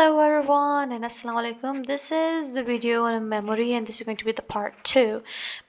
Hello everyone and Assalamu alaikum. This is the video on memory and this is going to be the part 2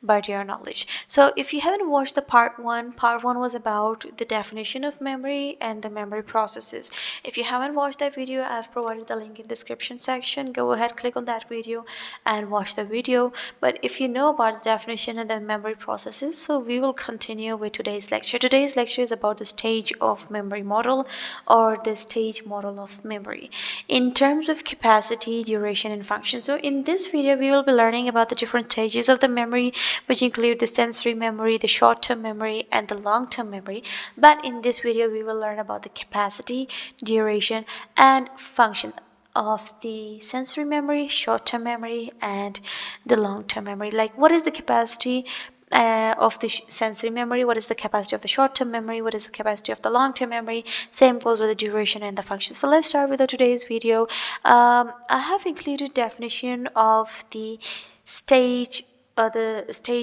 by Dear Knowledge. So if you haven't watched the part 1 was about the definition of memory and the memory processes. If you haven't watched that video, I've provided the link in description section. Go ahead, click on that video and watch the video. But if you know about the definition and the memory processes, so we will continue with today's lecture. Today's lecture is about the stage of memory model or the stage model of memory in terms of capacity, duration, and function. So in this video, we will be learning about the different stages of the memory, which include the sensory memory, the short-term memory, and the long-term memory. But in this video, we will learn about the capacity, duration, and function of the sensory memory, short-term memory, and the long-term memory. Like, what is the capacity of the sensory memory, what is the capacity of the short-term memory, what is the capacity of the long-term memory. Same goes with the duration and the function. So let's start with today's video. I have included definition of the stage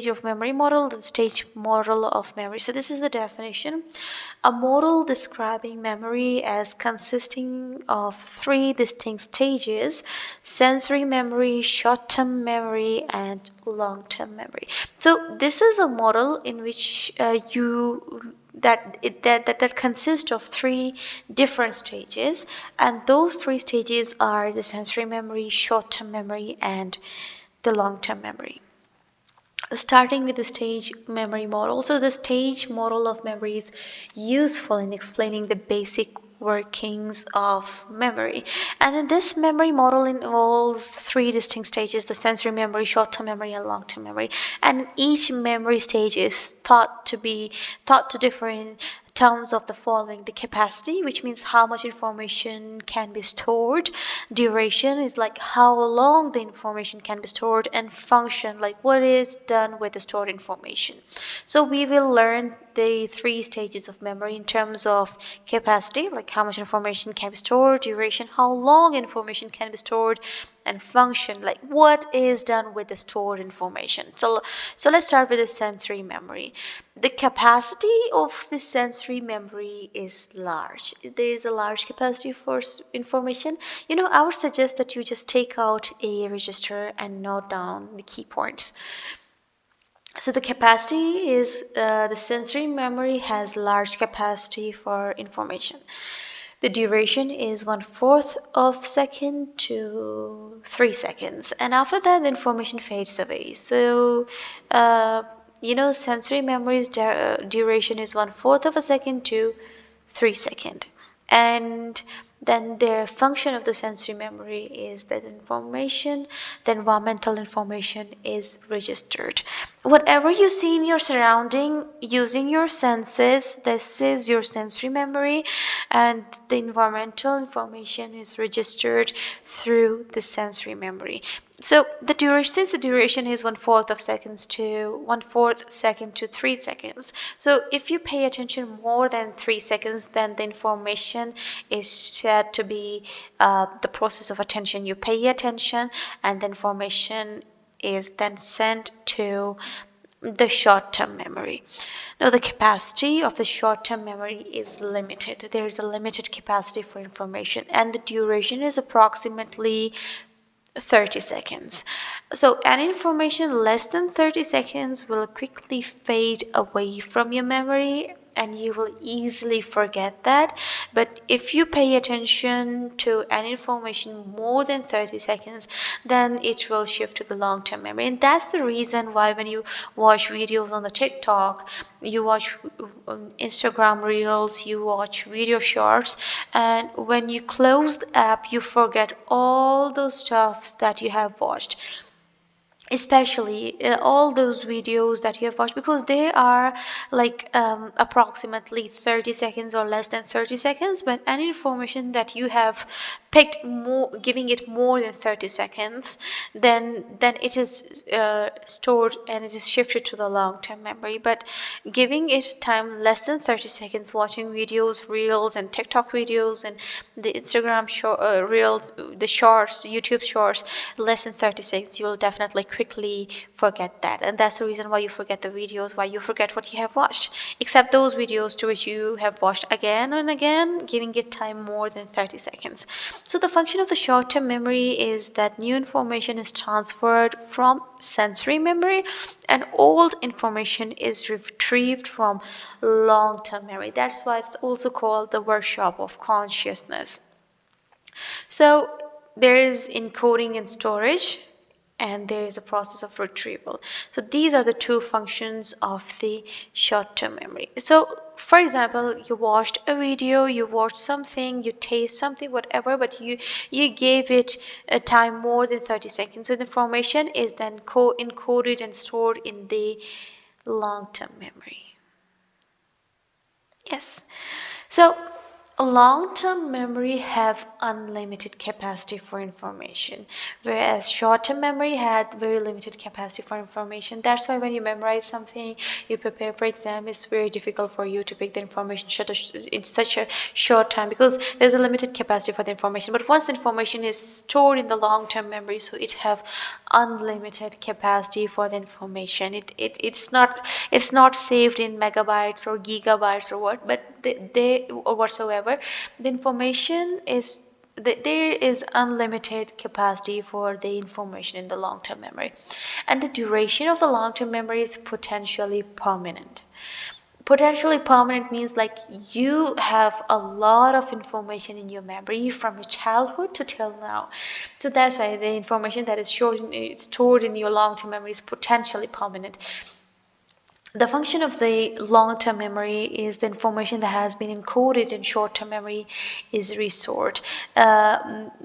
of memory model, the stage model of memory. So this is the definition: a model describing memory as consisting of 3 distinct stages: sensory memory, short-term memory, and long-term memory. So this is a model in which that consists of 3 different stages, and those 3 stages are the sensory memory, short-term memory, and the long-term memory. Starting with the stage memory model. So the stage model of memory is useful in explaining the basic workings of memory, and in this memory model involves 3 distinct stages: the sensory memory, short-term memory, and long-term memory. And each memory stage is thought to differ in terms of the following: the capacity, which means how much information can be stored; duration is like how long the information can be stored; and function, like what is done with the stored information. So we will learn the 3 stages of memory in terms of capacity, like how much information can be stored; duration, how long information can be stored; and function, like what is done with the stored information. So let's start with the sensory memory. The capacity of the sensory memory is large. There is a large capacity for information. I would suggest that you just take out a register and note down the key points. So the capacity is the sensory memory has large capacity for information. The duration is 1/4 of second to 3 seconds, and after that the information fades away. So sensory memory's duration is 1/4 of a second to 3 seconds, and then the function of the sensory memory is that the environmental information is registered. Whatever you see in your surrounding using your senses, this is your sensory memory, and the environmental information is registered through the sensory memory. So the duration is 1/4 second to 3 seconds. So if you pay attention more than 3 seconds, then the information is said to be the process of attention. You pay attention, and the information is then sent to the short-term memory. Now the capacity of the short-term memory is limited. There is a limited capacity for information, and the duration is approximately 30 seconds. So any information less than 30 seconds will quickly fade away from your memory, and you will easily forget that. But if you pay attention to any information more than 30 seconds, then it will shift to the long-term memory. And that's the reason why when you watch videos on the TikTok, you watch Instagram reels, you watch video shorts, and when you close the app, you forget all those stuffs that you have watched, especially all those videos that you have watched, because they are like approximately 30 seconds or less than 30 seconds. But any information that you have picked giving it more than 30 seconds, then it is stored and it is shifted to the long-term memory. But giving it time less than 30 seconds, watching videos, reels, and TikTok videos, and the Instagram reels, the shorts, YouTube shorts, less than 30 seconds, you will definitely quickly forget that. And that's the reason why you forget the videos, why you forget what you have watched, except those videos to which you have watched again and again, giving it time more than 30 seconds. So the function of the short-term memory is that new information is transferred from sensory memory and old information is retrieved from long-term memory. That's why it's also called the workshop of consciousness. So there is encoding and storage, and there is a process of retrieval. So these are the two functions of the short-term memory. So for example, you watched a video, you watched something, you taste something, whatever, but you gave it a time more than 30 seconds. So the information is then encoded and stored in the long-term memory. Yes. So a long-term memory have unlimited capacity for information, whereas short-term memory had very limited capacity for information. That's why when you memorize something, you prepare for exam, it's very difficult for you to pick the information in such a short time because there's a limited capacity for the information. But once the information is stored in the long-term memory, so it have unlimited capacity for the information. It's not saved in megabytes or gigabytes or what, but they or whatsoever. The information is there is unlimited capacity for the information in the long-term memory, and the duration of the long-term memory is potentially permanent. Potentially permanent means like you have a lot of information in your memory from your childhood to till now. So that's why the information that is stored in your long-term memory is potentially permanent. The function of the long-term memory is the information that has been encoded in short-term memory is restored,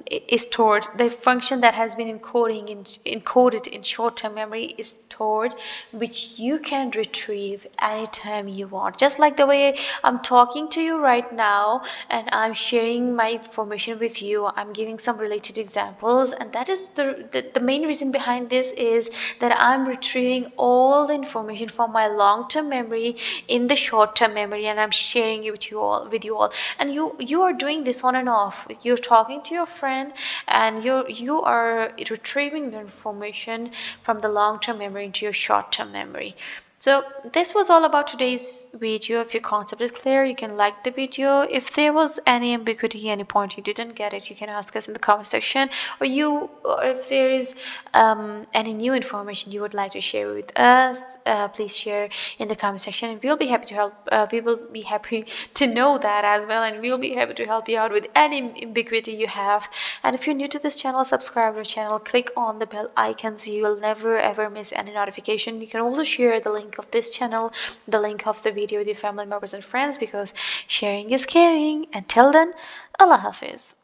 is stored. The function that has been encoded in short-term memory is stored, which you can retrieve anytime you want. Just like the way I'm talking to you right now and I'm sharing my information with you, I'm giving some related examples, and that is the main reason behind this is that I'm retrieving all the information from my long-term memory in the short-term memory, and I'm sharing it with you all. And you are doing this on and off. You're talking to your friend and you are retrieving the information from the long-term memory into your short-term memory. So this was all about today's video. If your concept is clear, you can like the video. If there was any ambiguity, any point you didn't get it, you can ask us in the comment section, or if there is any new information you would like to share with us, please share in the comment section, and we'll be happy to help. We will be happy to know that as well, and we'll be happy to help you out with any ambiguity you have. And if you're new to this channel, subscribe to the channel, click on the bell icon so you will never ever miss any notification. You can also share the link of this channel, the link of the video with your family members and friends, because sharing is caring. Until then, Allah Hafiz.